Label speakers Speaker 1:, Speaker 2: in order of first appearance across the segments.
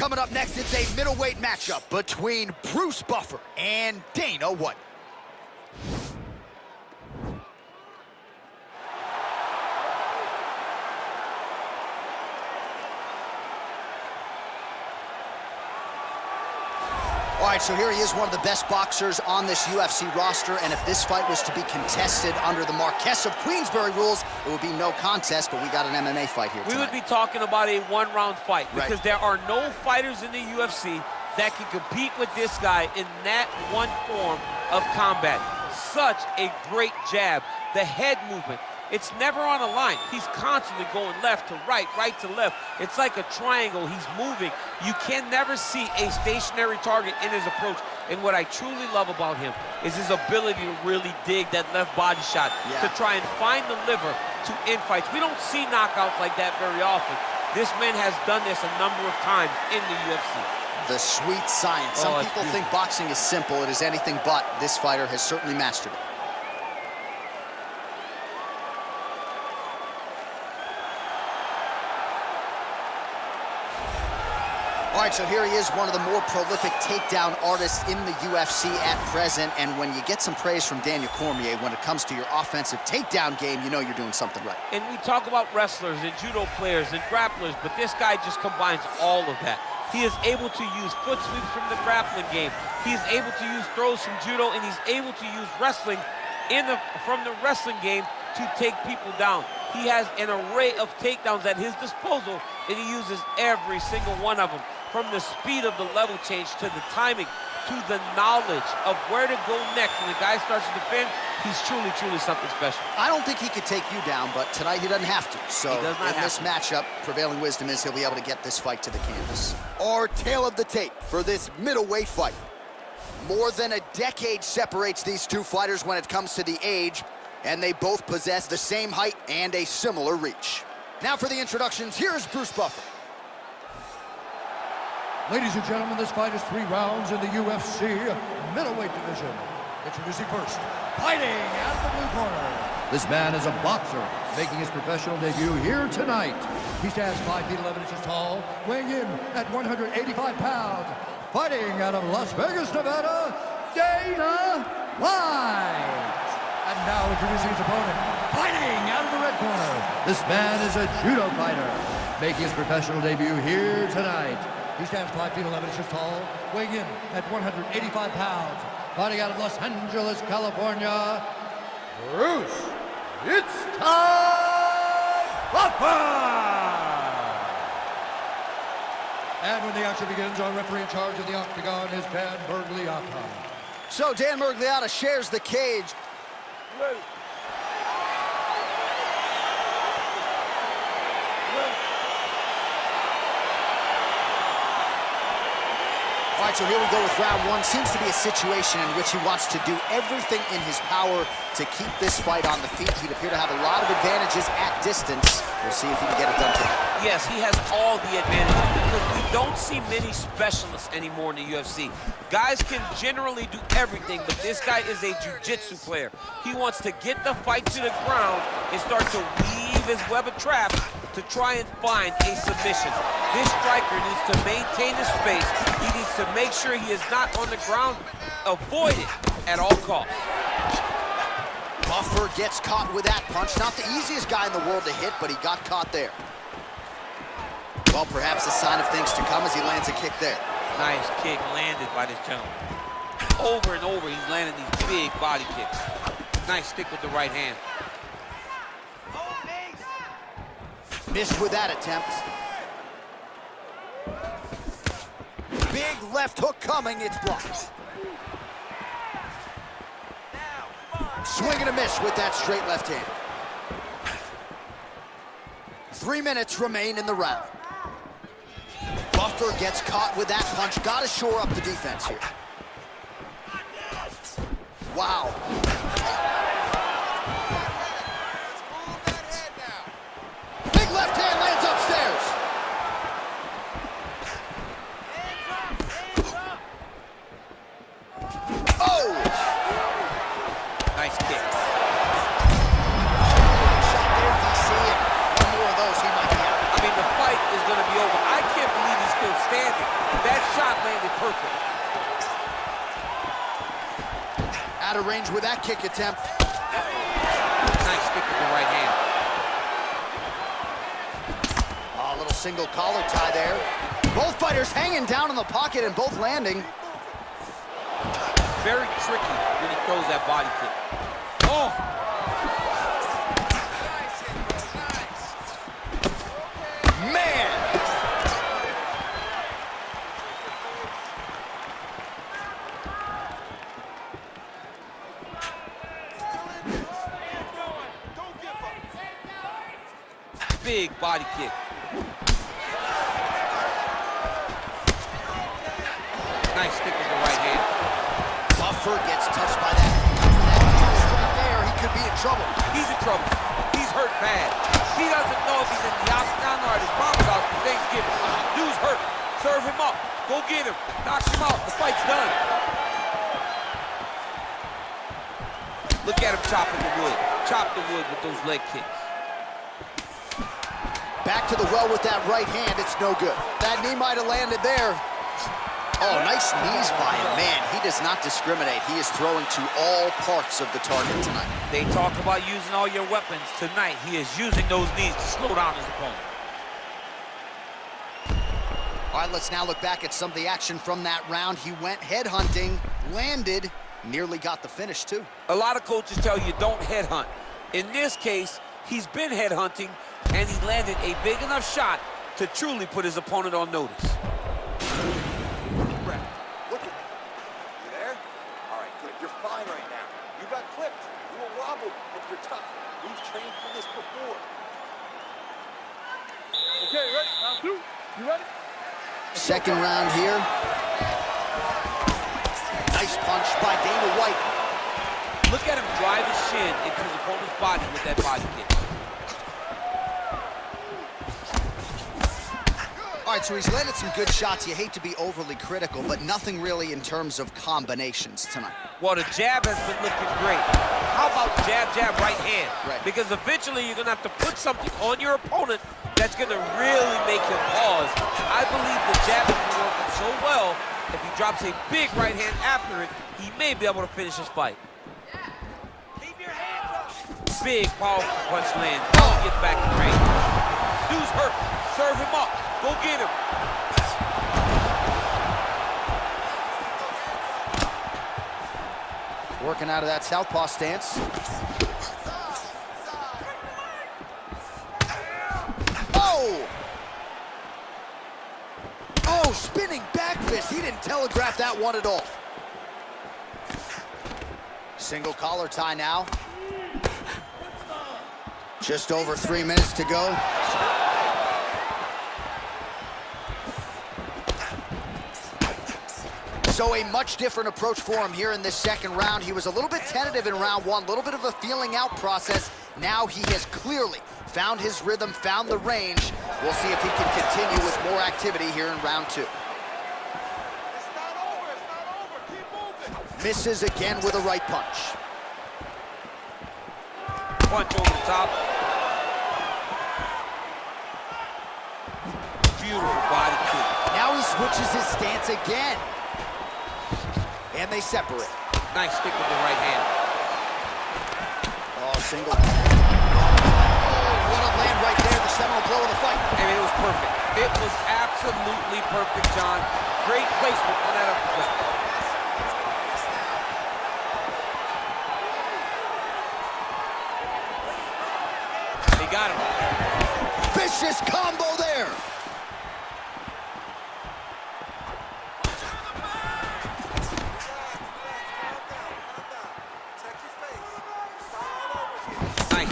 Speaker 1: coming up next, it's a middleweight matchup between Bruce Buffer and Dana White. All right, so here he is, one of the best boxers on this UFC roster, and if this fight was to be contested under the Marquess of Queensberry rules, it would be no contest, but we got an MMA fight here tonight.
Speaker 2: We would be talking about a one-round fight because there are no fighters in the UFC that can compete with this guy in that one form of combat. Such a great jab, the head movement. It's never on a line. He's constantly going left to right, right to left. It's like a triangle. He's moving. You can never see a stationary target in his approach. And what I truly love about him is his ability to really dig that left body shot to try and find the liver to end fights. We don't see knockouts like that very often. This man has done this a number of times in the UFC.
Speaker 1: The sweet science. Some people think boxing is simple. It is anything but. This fighter has certainly mastered it. All right, so here he is, one of the more prolific takedown artists in the UFC at present. And when you get some praise from Daniel Cormier, when it comes to your offensive takedown game, you know you're doing something right.
Speaker 2: And we talk about wrestlers and judo players and grapplers, but this guy just combines all of that. He is able to use foot sweeps from the grappling game. He's able to use throws from judo, and he's able to use wrestling from the wrestling game to take people down. He has an array of takedowns at his disposal, and he uses every single one of them. From the speed of the level change to the timing to the knowledge of where to go next. When the guy starts to defend, he's truly, truly something special.
Speaker 1: I don't think he could take you down, but tonight he doesn't have to. So in this matchup, prevailing wisdom is he'll be able to get this fight to the canvas. Our tale of the tape for this middleweight fight. More than a decade separates these two fighters when it comes to the age, and they both possess the same height and a similar reach. Now for the introductions, here's Bruce Buffer.
Speaker 3: Ladies and gentlemen, this fight is 3 rounds in the UFC middleweight division. Introducing first, fighting out of the blue corner. This man is a boxer, making his professional debut here tonight. He stands 5 feet 11 inches tall, weighing in at 185 pounds. Fighting out of Las Vegas, Nevada, Dana White. And now introducing his opponent, fighting out of the red corner. This man is a judo fighter, making his professional debut here tonight. He stands 5 feet 11 inches tall, weighing in at 185 pounds. Fighting out of Los Angeles, California, Bruce, it's time Buffer! And when the action begins, our referee in charge of the octagon is Dan Bergliata.
Speaker 1: So Dan Bergliata shares the cage. All right, so here we go with round one. Seems to be a situation in which he wants to do everything in his power to keep this fight on the feet. He'd appear to have a lot of advantages at distance. We'll see if he can get it done today.
Speaker 2: Yes, he has all the advantages because we don't see many specialists anymore in the UFC. Guys can generally do everything, but this guy is a jiu-jitsu player. He wants to get the fight to the ground and start to weave his web of traps to try and find a submission. This striker needs to maintain his space. He needs to make sure he is not on the ground. Avoid it at all costs.
Speaker 1: Buffer gets caught with that punch. Not the easiest guy in the world to hit, but he got caught there. Well, perhaps a sign of things to come as he lands a kick there.
Speaker 2: Nice kick landed by this gentleman. Over and over, he's landing these big body kicks. Nice stick with the right hand.
Speaker 1: Missed with that attempt. Big left hook coming, it's blocked. Swing and a miss with that straight left hand. 3 minutes remain in the round. Buffer gets caught with that punch. Gotta shore up the defense here. Wow. Big left hand lands upstairs. Oh!
Speaker 2: Nice kick.
Speaker 1: Shot there, DC, and one more of those, he might be out.
Speaker 2: I mean, the fight is going to be over. I can't believe he's still standing. like it. That shot landed perfect.
Speaker 1: Out of range with that kick attempt.
Speaker 2: Nice stick with the right hand.
Speaker 1: Oh, a little single collar tie there. Both fighters hanging down in the pocket and both landing.
Speaker 2: Very tricky when he throws that body kick. Oh!
Speaker 1: Man!
Speaker 2: Big body kick. Nice stick with the right hand.
Speaker 1: Buffer gets touched by that. Right there, he could be in trouble.
Speaker 2: He's in trouble. He's hurt bad. He doesn't know if he's in the octagon or at his mama's house for Thanksgiving. Dude's hurt. Serve him up. Go get him. Knock him out. The fight's done. Look at him chopping the wood. Chop the wood with those leg kicks.
Speaker 1: Back to the well with that right hand. It's no good. That knee might have landed there. Oh, nice knees by him. Man, he does not discriminate. He is throwing to all parts of the target tonight.
Speaker 2: They talk about using all your weapons. Tonight, he is using those knees to slow down his opponent.
Speaker 1: All right, let's now look back at some of the action from that round. He went headhunting, landed, nearly got the finish, too.
Speaker 2: A lot of coaches tell you don't headhunt. In this case, he's been headhunting, and he landed a big enough shot to truly put his opponent on notice.
Speaker 4: Fine right now. You got clipped. You were wobbled, but you're tough. We've trained for this before. Okay, ready? Round two. You ready?
Speaker 1: Second round here. Nice punch by Dana White.
Speaker 2: Look at him drive his shin into his opponent's body with that body kick.
Speaker 1: All right, so he's landed some good shots. You hate to be overly critical, but nothing really in terms of combinations tonight.
Speaker 2: Well, the jab has been looking great. How about jab, jab, right hand?
Speaker 1: Right.
Speaker 2: Because eventually you're going to have to put something on your opponent that's going to really make him pause. I believe the jab has been working so well, if he drops a big right hand after it, he may be able to finish his fight. Keep your hands up. Big, powerful punch lands. Oh, gets back in range. Dude's hurt. Serve him up. Go get him.
Speaker 1: Working out of that southpaw stance. Oh! Oh, spinning back fist. He didn't telegraph that one at all. Single collar tie now. Just over 3 minutes to go. So a much different approach for him here in this second round. He was a little bit tentative in round one, a little bit of a feeling out process. Now he has clearly found his rhythm, found the range. We'll see if he can continue with more activity here in round two.
Speaker 4: It's not over. It's not over. Keep moving.
Speaker 1: Misses again with a right punch.
Speaker 2: Punch over the top. Beautiful body kick.
Speaker 1: Now he switches his stance again. And they separate.
Speaker 2: Nice stick with the right hand.
Speaker 1: Oh, single. Oh, what a land right there, the seminal blow of the fight.
Speaker 2: I mean, it was perfect. It was absolutely perfect, John. Great placement on that uppercut. He got him.
Speaker 1: Vicious combo there.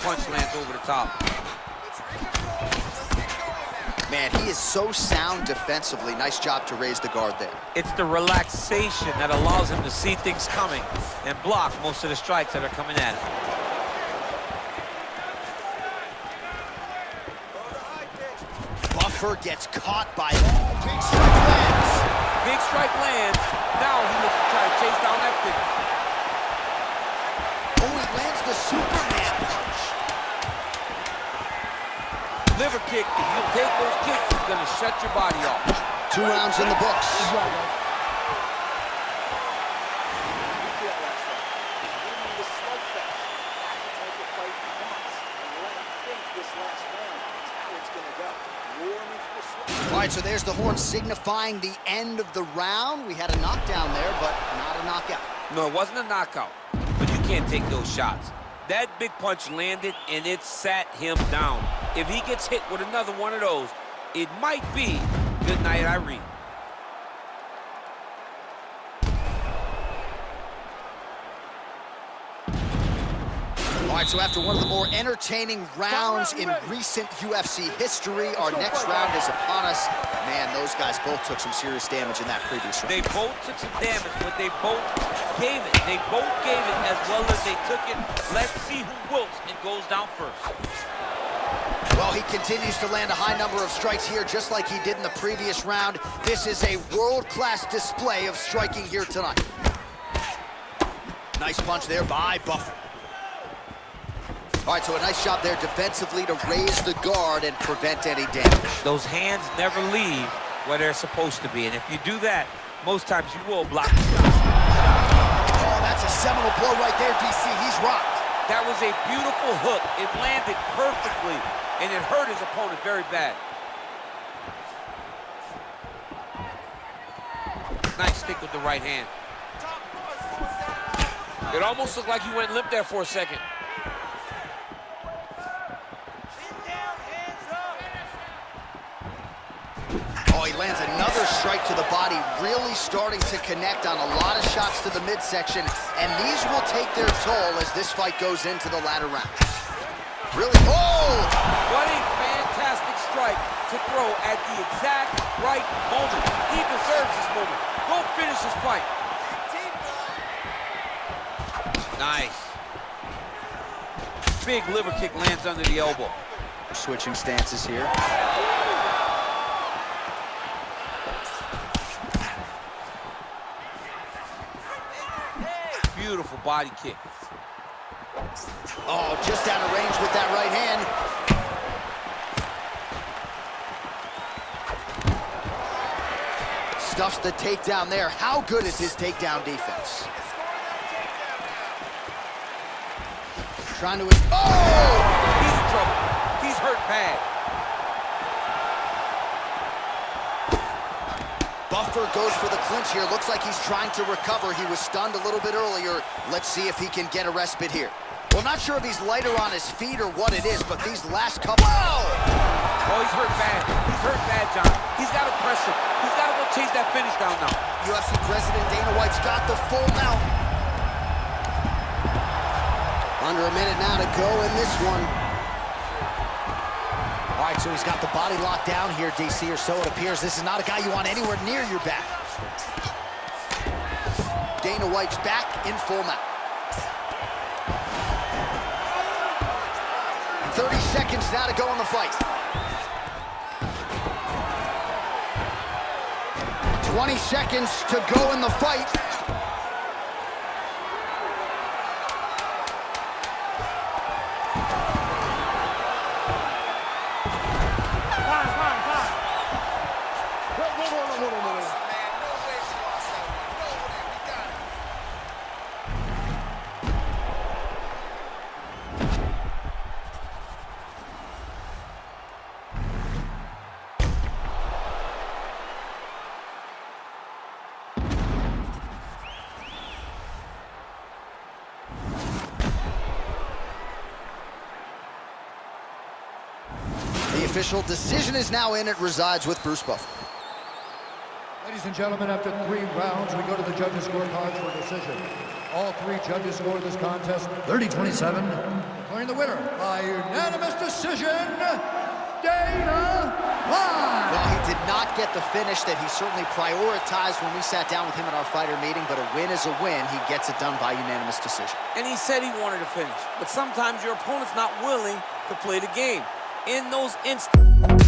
Speaker 2: Punch lands over the top.
Speaker 1: Man, he is so sound defensively. Nice job to raise the guard there.
Speaker 2: It's the relaxation that allows him to see things coming and block most of the strikes that are coming at him.
Speaker 1: Buffer gets caught by big strike lands.
Speaker 2: Big strike lands. Now he looks to try to chase down that finish.
Speaker 1: Oh, he lands the Superman punch.
Speaker 2: liver kick, if you take those kicks, it's going to shut your body off.
Speaker 1: 2 rounds in the books. All right, so there's the horn signifying the end of the round. We had a knockdown there, but not a knockout.
Speaker 2: No, it wasn't a knockout, but you can't take those shots. That big punch landed, and it sat him down. If he gets hit with another one of those, it might be good night, Irene.
Speaker 1: All right, so after one of the more entertaining rounds in recent UFC history, our next round is upon us. Man, those guys both took some serious damage in that previous round.
Speaker 2: They both took some damage, but they both gave it. They both gave it as well as they took it. Let's see who wilts and goes down first.
Speaker 1: Well, he continues to land a high number of strikes here, just like he did in the previous round. This is a world-class display of striking here tonight. Nice punch there by Buffer. All right, so a nice job there defensively to raise the guard and prevent any damage.
Speaker 2: Those hands never leave where they're supposed to be, and if you do that, most times you will block the shot.
Speaker 1: Oh, that's a seminal blow right there, DC. He's rocked.
Speaker 2: That was a beautiful hook. It landed perfectly, and it hurt his opponent very bad. Nice stick with the right hand. It almost looked like he went limp there for a second.
Speaker 1: Oh, he lands another strike to the body, really starting to connect on a lot of shots to the midsection, and these will take their toll as this fight goes into the latter rounds. Really, oh!
Speaker 2: What a fantastic strike to throw at the exact right moment. He deserves this moment. Go finish this fight. Nice. Big liver kick lands under the elbow.
Speaker 1: Switching stances here.
Speaker 2: Beautiful body kick.
Speaker 1: Oh, just out of range with that right hand. Stuffs the takedown there. How good is his takedown defense? Trying to... Oh!
Speaker 2: He's in trouble. He's hurt bad.
Speaker 1: Buffer goes for the clinch here. Looks like he's trying to recover. He was stunned a little bit earlier. Let's see if he can get a respite here. Well, not sure if he's lighter on his feet or what it is, but these last couple... Whoa!
Speaker 2: Oh, he's hurt bad. He's hurt bad, John. He's got to press him. He's got to go chase that finish down now.
Speaker 1: UFC President Dana White's got the full mount. Under a minute now to go in this one. All right, so he's got the body locked down here, DC, or so it appears. This is not a guy you want anywhere near your back. Dana White's back in full mount. 30 seconds now to go in the fight. 20 seconds to go in the fight. The official decision is now in. It resides with Bruce Buffer.
Speaker 3: Ladies and gentlemen, after 3 rounds, we go to the judges' scorecards for decision. All 3 judges scored this contest 30-27, declaring the winner by unanimous decision, Dana White.
Speaker 1: Well, he did not get the finish that he certainly prioritized when we sat down with him at our fighter meeting, but a win is a win. He gets it done by unanimous decision.
Speaker 2: And he said he wanted to finish, but sometimes your opponent's not willing to play the game. In those instances...